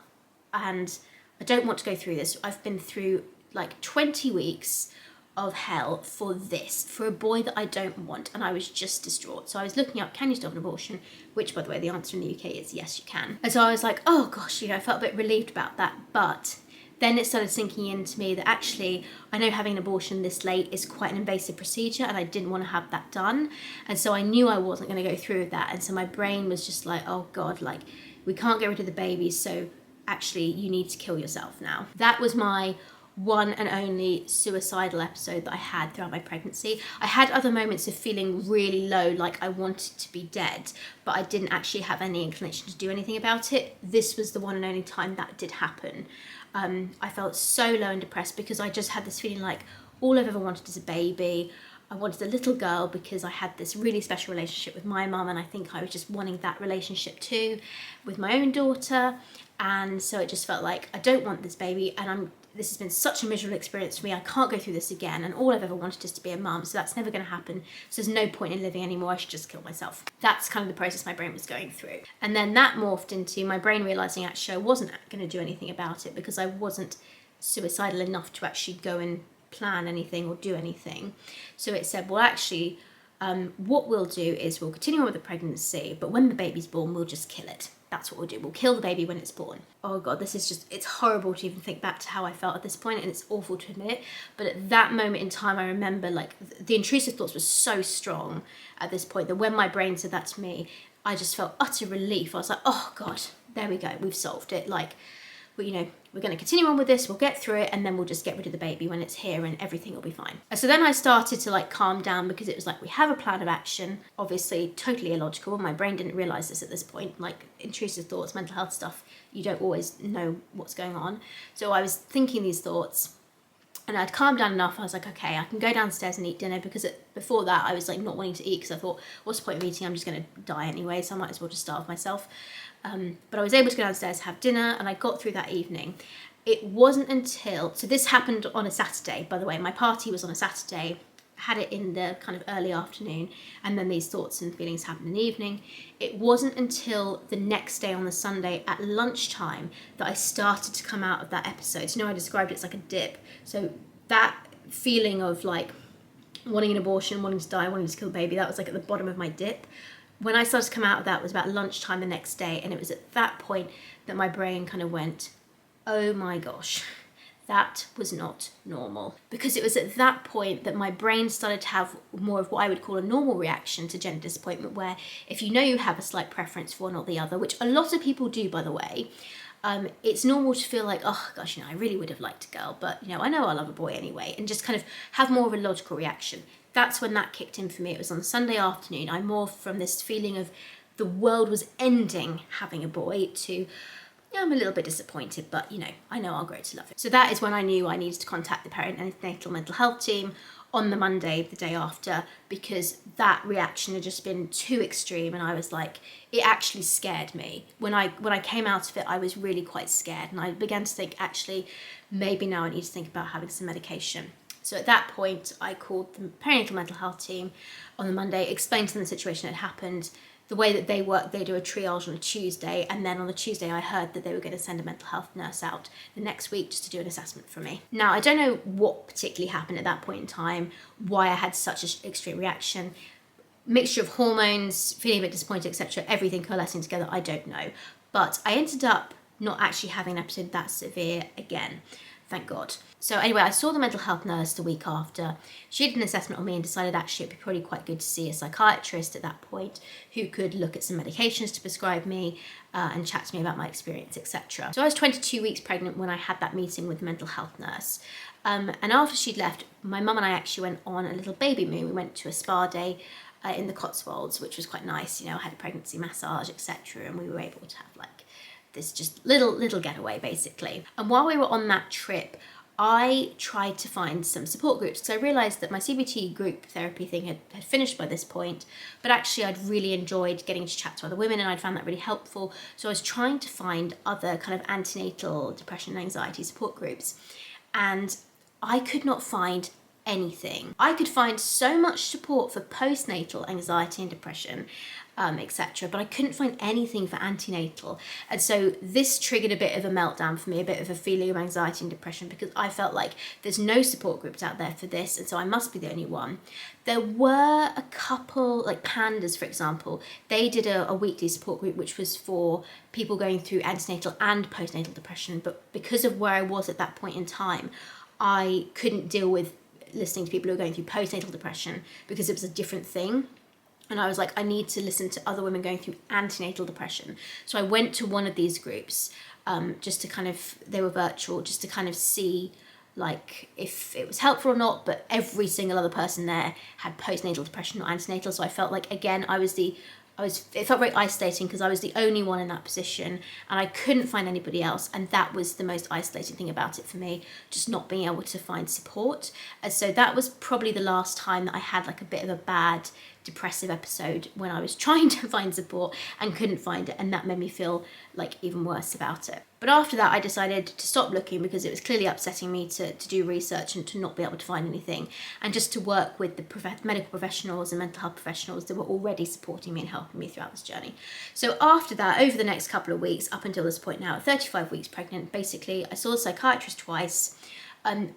and I don't want to go through this. I've been through like 20 weeks of hell for this, for a boy that I don't want, and I was just distraught. So I was looking up, can you still have an abortion? Which, by the way, the answer in the UK is yes, you can. And so I was like, oh gosh, I felt a bit relieved about that. But then it started sinking into me that actually, I know having an abortion this late is quite an invasive procedure, and I didn't want to have that done. And so I knew I wasn't going to go through with that. And so my brain was just like, oh God, like, we can't get rid of the baby, so actually you need to kill yourself now. That was my one and only suicidal episode that I had throughout my pregnancy. I had other moments of feeling really low, like I wanted to be dead, but I didn't actually have any inclination to do anything about it. This was the one and only time that did happen. I felt so low and depressed because I just had this feeling like all I've ever wanted is a baby. I wanted a little girl because I had this really special relationship with my mum, and I think I was just wanting that relationship too with my own daughter. And so it just felt like I don't want this baby, and this has been such a miserable experience for me. I can't go through this again, and all I've ever wanted is to be a mum, so that's never going to happen. So there's no point in living anymore. I should just kill myself. That's kind of the process my brain was going through. And then that morphed into my brain realizing actually I wasn't going to do anything about it because I wasn't suicidal enough to actually go and plan anything or do anything. So it said, well, actually, what we'll do is we'll continue on with the pregnancy, but when the baby's born, we'll just kill it. That's what we'll do. We'll kill the baby when it's born. Oh God, this is just, it's horrible to even think back to how I felt at this point, and it's awful to admit it. But at that moment in time, I remember like the intrusive thoughts were so strong at this point that when my brain said that to me, I just felt utter relief. I was like, oh God, there we go. We've solved it. Like, we're going to continue on with this, we'll get through it, and then we'll just get rid of the baby when it's here and everything will be fine. So then I started to like calm down because it was like, we have a plan of action, obviously totally illogical. My brain didn't realize this at this point, like intrusive thoughts, mental health stuff, you don't always know what's going on. So I was thinking these thoughts and I'd calmed down enough. I was like, okay, I can go downstairs and eat dinner, because before that I was like not wanting to eat because I thought, what's the point of eating? I'm just going to die anyway, so I might as well just starve myself. But I was able to go downstairs, have dinner, and I got through that evening. It wasn't until, so this happened on a Saturday, by the way, my party was on a Saturday, had it in the kind of early afternoon, and then these thoughts and feelings happened in the evening. It wasn't until the next day on the Sunday at lunchtime that I started to come out of that episode. I described it as like a dip. So that feeling of like wanting an abortion, wanting to die, wanting to kill a baby, that was like at the bottom of my dip. When I started to come out of that was about lunchtime the next day, and it was at that point that my brain kind of went, oh my gosh, that was not normal. Because it was at that point that my brain started to have more of what I would call a normal reaction to gender disappointment, where if you know you have a slight preference for one or the other, which a lot of people do, by the way, it's normal to feel like, oh gosh, I really would have liked a girl, but I know I love a boy anyway, and just kind of have more of a logical reaction. That's when that kicked in for me. It was on Sunday afternoon. I morphed from this feeling of the world was ending having a boy to, I'm a little bit disappointed, but I know I'll grow to love it. So that is when I knew I needed to contact the Antenatal mental health team on the Monday, the day after, because that reaction had just been too extreme, and I was like, it actually scared me. When I came out of it, I was really quite scared, and I began to think, actually, maybe now I need to think about having some medication. So at that point, I called the perinatal mental health team on the Monday, explained to them the situation that had happened. The way that they work, they do a triage on a Tuesday, and then on the Tuesday I heard that they were going to send a mental health nurse out the next week just to do an assessment for me. Now, I don't know what particularly happened at that point in time, why I had such an extreme reaction. Mixture of hormones, feeling a bit disappointed, etc., everything coalescing together, I don't know. But I ended up not actually having an episode that severe again. thank God. So anyway, I saw the mental health nurse the week after. She did an assessment on me and decided actually it'd be probably quite good to see a psychiatrist at that point who could look at some medications to prescribe me and chat to me about my experience, etc. So I was 22 weeks pregnant when I had that meeting with the mental health nurse. And after she'd left, my mum and I actually went on a little baby moon. We went to a spa day in the Cotswolds, which was quite nice. I had a pregnancy massage, etc. And we were able to have like this just little getaway basically. And while we were on that trip, I tried to find some support groups because I realised that my CBT group therapy thing had finished by this point, but actually I'd really enjoyed getting to chat to other women and I'd found that really helpful. So I was trying to find other kind of antenatal depression and anxiety support groups, and I could not find anything. I could find so much support for postnatal anxiety and depression, etc., but I couldn't find anything for antenatal. And so this triggered a bit of a meltdown for me, a bit of a feeling of anxiety and depression, because I felt like there's no support groups out there for this, and so I must be the only one. There were a couple, like Pandas, for example. They did a weekly support group which was for people going through antenatal and postnatal depression, but because of where I was at that point in time, I couldn't deal with listening to people who are going through postnatal depression because it was a different thing. And I was like, I need to listen to other women going through antenatal depression. So I went to one of these groups just to kind of, they were virtual, just to kind of see like if it was helpful or not. But every single other person there had postnatal depression or antenatal. So I felt like, again, it felt very isolating because I was the only one in that position and I couldn't find anybody else. And that was the most isolating thing about it for me, just not being able to find support. And so that was probably the last time that I had like a bit of a bad depressive episode, when I was trying to find support and couldn't find it, and that made me feel like even worse about it. But after that I decided to stop looking because it was clearly upsetting me to do research and to not be able to find anything, and just to work with the medical professionals and mental health professionals that were already supporting me and helping me throughout this journey. So after that, over the next couple of weeks, up until this point now, at 35 weeks pregnant, basically I saw a psychiatrist twice.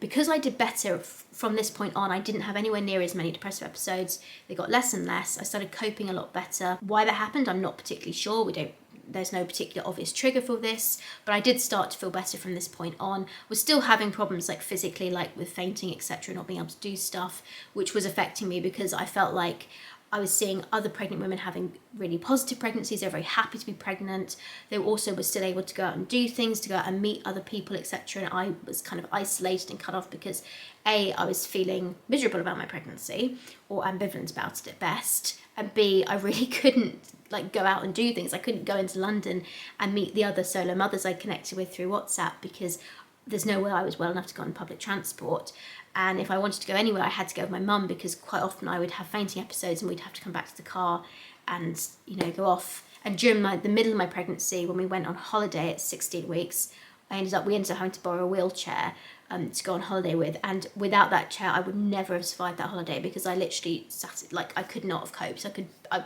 Because I did better from this point on, I didn't have anywhere near as many depressive episodes. They got less and less. I started coping a lot better. Why that happened, I'm not particularly sure. There's no particular obvious trigger for this, but I did start to feel better from this point on. Was still having problems like physically, like with fainting, etc., not being able to do stuff, which was affecting me because I felt like I was seeing other pregnant women having really positive pregnancies. They're very happy to be pregnant. They also were still able to go out and do things, to go out and meet other people, etc. And I was kind of isolated and cut off because A, I was feeling miserable about my pregnancy, or ambivalent about it at best, and B, I really couldn't like go out and do things. I couldn't go into London and meet the other solo mothers I connected with through WhatsApp because there's no way I was well enough to go on public transport. And if I wanted to go anywhere, I had to go with my mum because quite often I would have fainting episodes and we'd have to come back to the car and, go off. And during the middle of my pregnancy, when we went on holiday at 16 weeks, we ended up having to borrow a wheelchair to go on holiday with. And without that chair, I would never have survived that holiday because I literally I could not have coped. I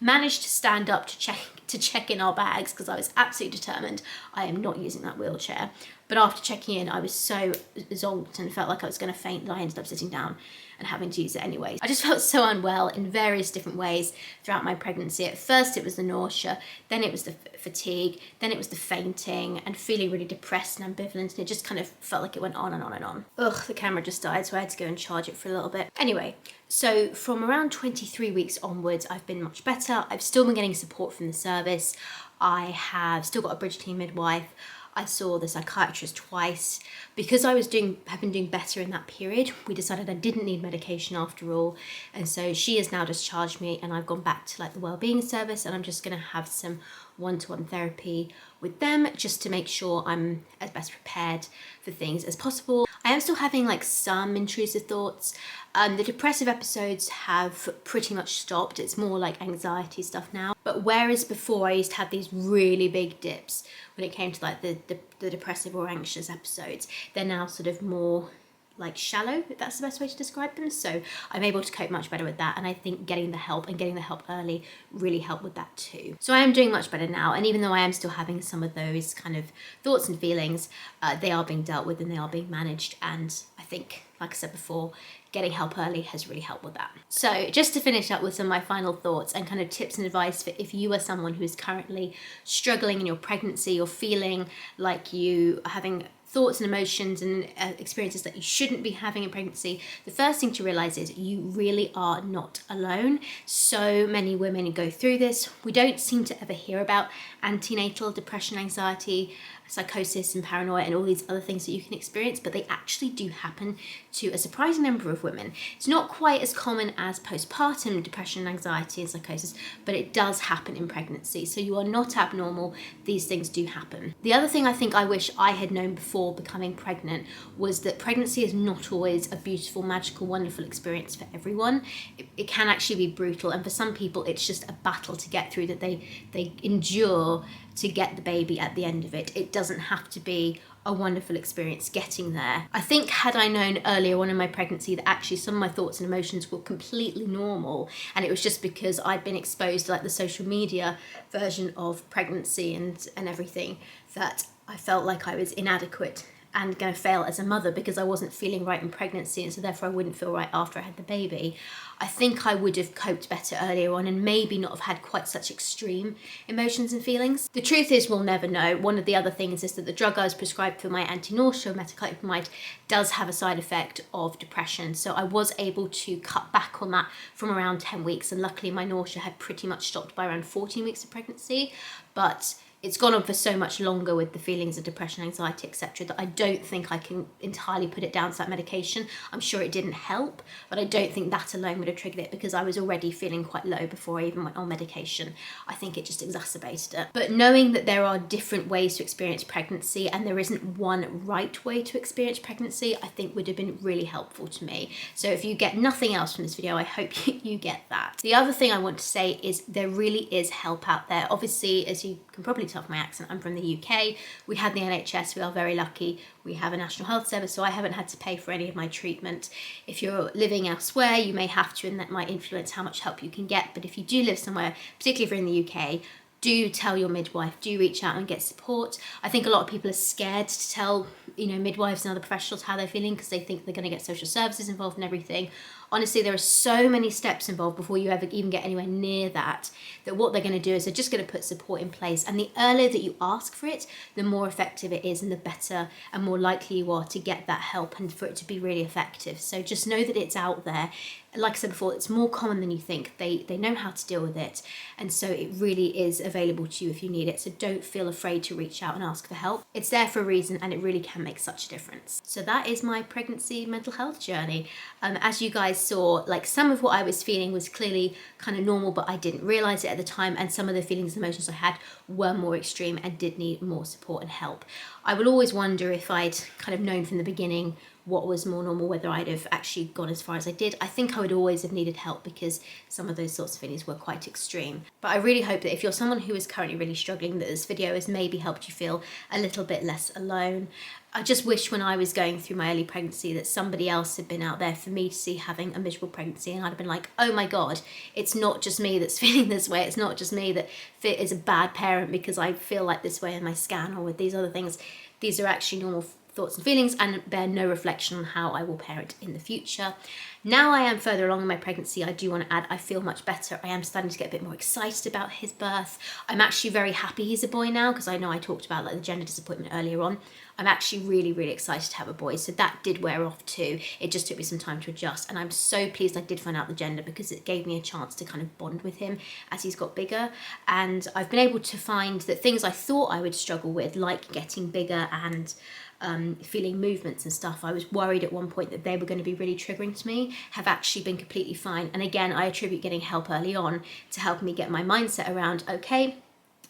managed to stand up to check in our bags because I was absolutely determined I am not using that wheelchair. But after checking in, I was so zonked and felt like I was going to faint that I ended up sitting down and having to use it anyway. I just felt so unwell in various different ways throughout my pregnancy. At first it was the nausea, then it was the fatigue, then it was the fainting and feeling really depressed and ambivalent, and it just kind of felt like it went on and on and on. Ugh, the camera just died, so I had to go and charge it for a little bit. Anyway, so from around 23 weeks onwards, I've been much better. I've still been getting support from the service. I have still got a bridge team midwife. I saw the psychiatrist twice. Because I have been doing better in that period, we decided I didn't need medication after all. And so she has now discharged me and I've gone back to the wellbeing service, and I'm just gonna have some one-to-one therapy with them just to make sure I'm as best prepared for things as possible. I am still having some intrusive thoughts. The depressive episodes have pretty much stopped. It's more like anxiety stuff now. But whereas before I used to have these really big dips when it came to the depressive or anxious episodes, they're now sort of more shallow, if that's the best way to describe them. So I'm able to cope much better with that, and I think getting the help early really helped with that too. So I am doing much better now, and even though I am still having some of those kind of thoughts and feelings, they are being dealt with and they are being managed, and I think, like I said before, getting help early has really helped with that. So just to finish up with some of my final thoughts and kind of tips and advice for if you are someone who is currently struggling in your pregnancy or feeling like you are having thoughts and emotions and experiences that you shouldn't be having in pregnancy, the first thing to realize is you really are not alone. So many women go through this. We don't seem to ever hear about antenatal depression, anxiety, psychosis and paranoia and all these other things that you can experience, but they actually do happen to a surprising number of women. It's not quite as common as postpartum depression, anxiety and psychosis, but it does happen in pregnancy. So you are not abnormal. These things do happen. The other thing I think I wish I had known before becoming pregnant was that pregnancy is not always a beautiful, magical, wonderful experience for everyone. It can actually be brutal, and for some people it's just a battle to get through that they endure to get the baby at the end of it. It doesn't have to be a wonderful experience getting there. I think had I known earlier on in my pregnancy that actually some of my thoughts and emotions were completely normal, and it was just because I'd been exposed to like the social media version of pregnancy and everything, that I felt like I was inadequate and going to fail as a mother because I wasn't feeling right in pregnancy, and so therefore I wouldn't feel right after I had the baby. I think I would have coped better earlier on and maybe not have had quite such extreme emotions and feelings. The truth is we'll never know. One of the other things is that the drug I was prescribed for my anti-nausea, metoclopramide, does have a side effect of depression. So I was able to cut back on that from around 10 weeks, and luckily my nausea had pretty much stopped by around 14 weeks of pregnancy. But it's gone on for so much longer with the feelings of depression, anxiety, etc., that I don't think I can entirely put it down to that medication. I'm sure it didn't help, but I don't think that alone would have triggered it because I was already feeling quite low before I even went on medication. I think it just exacerbated it. But knowing that there are different ways to experience pregnancy and there isn't one right way to experience pregnancy, I think would have been really helpful to me. So if you get nothing else from this video, I hope you get that. The other thing I want to say is there really is help out there. Obviously, as you can probably tell from my accent, I'm from the UK. We have the NHS, we are very lucky. We have a National Health Service, so I haven't had to pay for any of my treatment. If you're living elsewhere, you may have to, and that might influence how much help you can get. But if you do live somewhere, particularly if you're in the UK, do tell your midwife, do reach out and get support. I think a lot of people are scared to tell, midwives and other professionals how they're feeling because they think they're going to get social services involved and everything. Honestly, there are so many steps involved before you ever even get anywhere near that what they're going to do is they're just going to put support in place. And the earlier that you ask for it, the more effective it is and the better and more likely you are to get that help and for it to be really effective. So just know that it's out there. Like I said before, it's more common than you think. They know how to deal with it. And so it really is available to you if you need it. So don't feel afraid to reach out and ask for help. It's there for a reason and it really can make such a difference. So that is my pregnancy mental health journey. As you guys saw, like some of what I was feeling was clearly kind of normal, but I didn't realize it at the time. And some of the feelings and emotions I had were more extreme and did need more support and help. I will always wonder if I'd kind of known from the beginning what was more normal, whether I'd have actually gone as far as I did. I think I would always have needed help because some of those sorts of feelings were quite extreme. But I really hope that if you're someone who is currently really struggling, that this video has maybe helped you feel a little bit less alone. I just wish when I was going through my early pregnancy that somebody else had been out there for me to see having a miserable pregnancy, and I'd have been like, oh my God, it's not just me that's feeling this way. It's not just me that is a bad parent because I feel like this way in my scan or with these other things. These are actually normal thoughts and feelings and bear no reflection on how I will parent in the future. Now I am further along in my pregnancy, I do want to add, I feel much better. I am starting to get a bit more excited about his birth. I'm actually very happy he's a boy now because I know I talked about like the gender disappointment earlier on. I'm actually really, really excited to have a boy. So that did wear off too. It just took me some time to adjust. And I'm so pleased I did find out the gender because it gave me a chance to kind of bond with him as he's got bigger. And I've been able to find that things I thought I would struggle with, like getting bigger and feeling movements and stuff, I was worried at one point that they were going to be really triggering to me, have actually been completely fine. And again, I attribute getting help early on to help me get my mindset around, okay,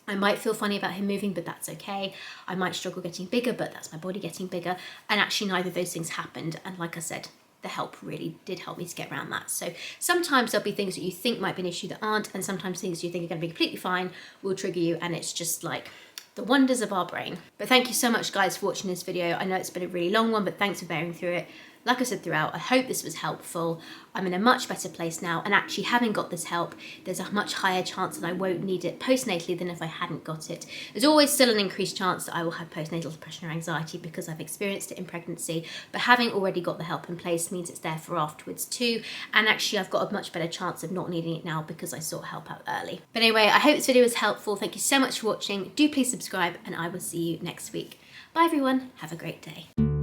I might feel funny about him moving, but that's okay. I might struggle getting bigger, but that's my body getting bigger. And actually neither of those things happened. And like I said, the help really did help me to get around that. So sometimes there'll be things that you think might be an issue that aren't, and sometimes things you think are going to be completely fine will trigger you, and it's just like the wonders of our brain. But thank you so much guys for watching this video. I know it's been a really long one, but thanks for bearing through it. Like I said throughout, I hope this was helpful. I'm in a much better place now, and actually having got this help, there's a much higher chance that I won't need it postnatally than if I hadn't got it. There's always still an increased chance that I will have postnatal depression or anxiety because I've experienced it in pregnancy, but having already got the help in place means it's there for afterwards too, and actually I've got a much better chance of not needing it now because I sought help out early. But anyway, I hope this video was helpful. Thank you so much for watching. Do please subscribe, and I will see you next week. Bye everyone, have a great day.